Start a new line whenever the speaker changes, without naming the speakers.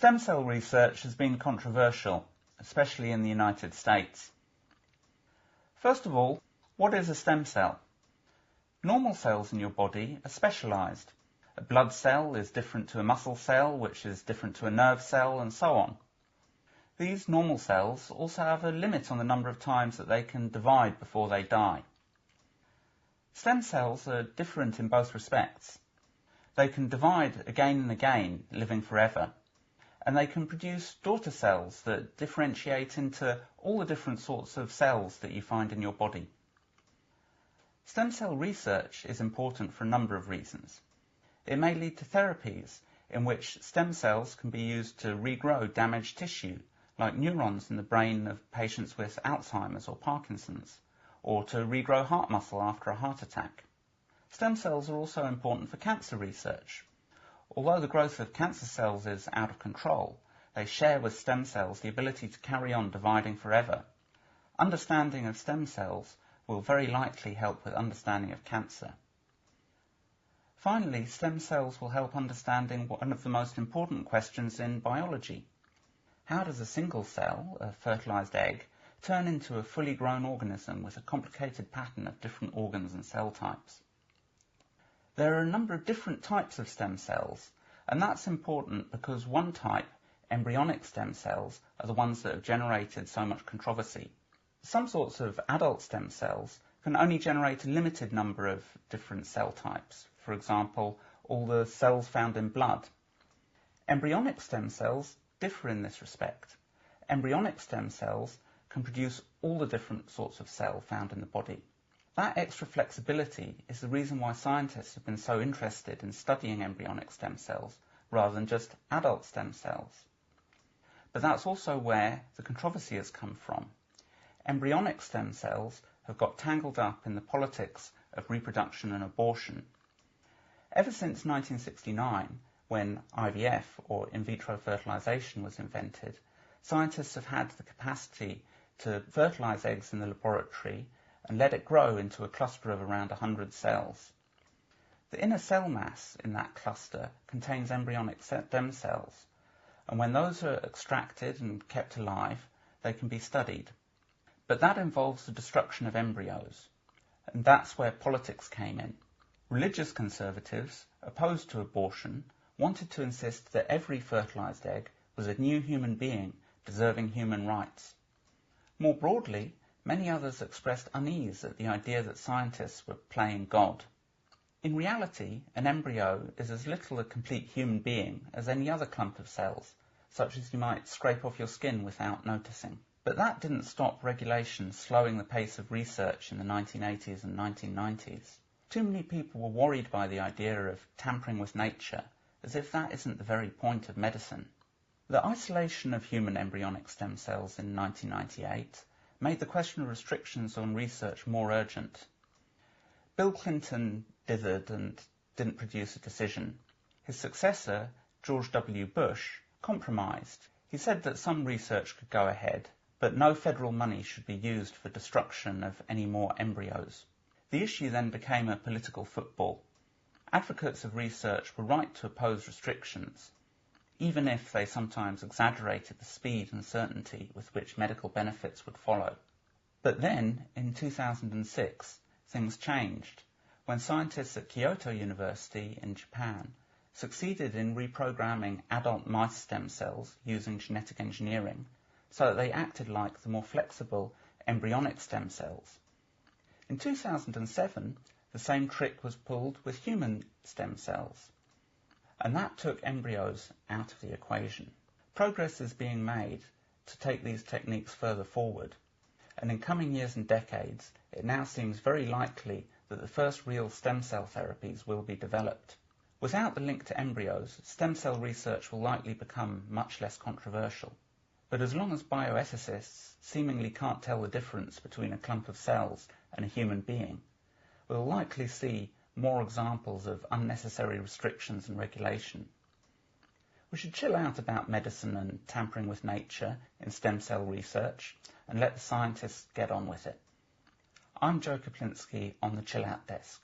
Stem cell research has been controversial, especially in the United States. First of all, what is a stem cell? Normal cells in your body are specialized. A blood cell is different to a muscle cell, which is different to a nerve cell, and so on. These normal cells also have a limit on the number of times that they can divide before they die. Stem cells are different in both respects. They can divide again and again, living forever, and they can produce daughter cells that differentiate into all the different sorts of cells that you find in your body. Stem cell research is important for a number of reasons. It may lead to therapies in which stem cells can be used to regrow damaged tissue, like neurons in the brain of patients with Alzheimer's or Parkinson's, or to regrow heart muscle after a heart attack. Stem cells are also important for cancer research. Although the growth of cancer cells is out of control, they share with stem cells the ability to carry on dividing forever. Understanding of stem cells will very likely help with understanding of cancer. Finally, stem cells will help understanding one of the most important questions in biology. How does a single cell, a fertilized egg, turn into a fully grown organism with a complicated pattern of different organs and cell types? There are a number of different types of stem cells, and that's important because one type, embryonic stem cells, are the ones that have generated so much controversy. Some sorts of adult stem cells can only generate a limited number of different cell types. For example, all the cells found in blood. Embryonic stem cells differ in this respect. Embryonic stem cells can produce all the different sorts of cell found in the body. That extra flexibility is the reason why scientists have been so interested in studying embryonic stem cells rather than just adult stem cells. But that's also where the controversy has come from. Embryonic stem cells have got tangled up in the politics of reproduction and abortion. Ever since 1969, when IVF, or in vitro fertilization, was invented, scientists have had the capacity to fertilize eggs in the laboratory and let it grow into a cluster of around 100 cells. The inner cell mass in that cluster contains embryonic stem cells, and when those are extracted and kept alive, they can be studied. But that involves the destruction of embryos, and that's where politics came in. Religious conservatives, opposed to abortion, wanted to insist that every fertilized egg was a new human being deserving human rights. More broadly, many others expressed unease at the idea that scientists were playing God. In reality, an embryo is as little a complete human being as any other clump of cells, such as you might scrape off your skin without noticing. But that didn't stop regulation slowing the pace of research in the 1980s and 1990s. Too many people were worried by the idea of tampering with nature, as if that isn't the very point of medicine. The isolation of human embryonic stem cells in 1998 made the question of restrictions on research more urgent. Bill Clinton dithered and didn't produce a decision. His successor, George W. Bush, compromised. He said that some research could go ahead, but no federal money should be used for destruction of any more embryos. The issue then became a political football. Advocates of research were right to oppose restrictions, even if they sometimes exaggerated the speed and certainty with which medical benefits would follow. But then, in 2006, things changed when scientists at Kyoto University in Japan succeeded in reprogramming adult mice stem cells using genetic engineering so that they acted like the more flexible embryonic stem cells. In 2007, the same trick was pulled with human stem cells, and that took embryos out of the equation. Progress is being made to take these techniques further forward, and in coming years and decades, it now seems very likely that the first real stem cell therapies will be developed. Without the link to embryos, stem cell research will likely become much less controversial. But as long as bioethicists seemingly can't tell the difference between a clump of cells and a human being, we'll likely see more examples of unnecessary restrictions and regulation. We should chill out about medicine and tampering with nature in stem cell research and let the scientists get on with it. I'm Joe Kaplinsky on the Chill Out Desk.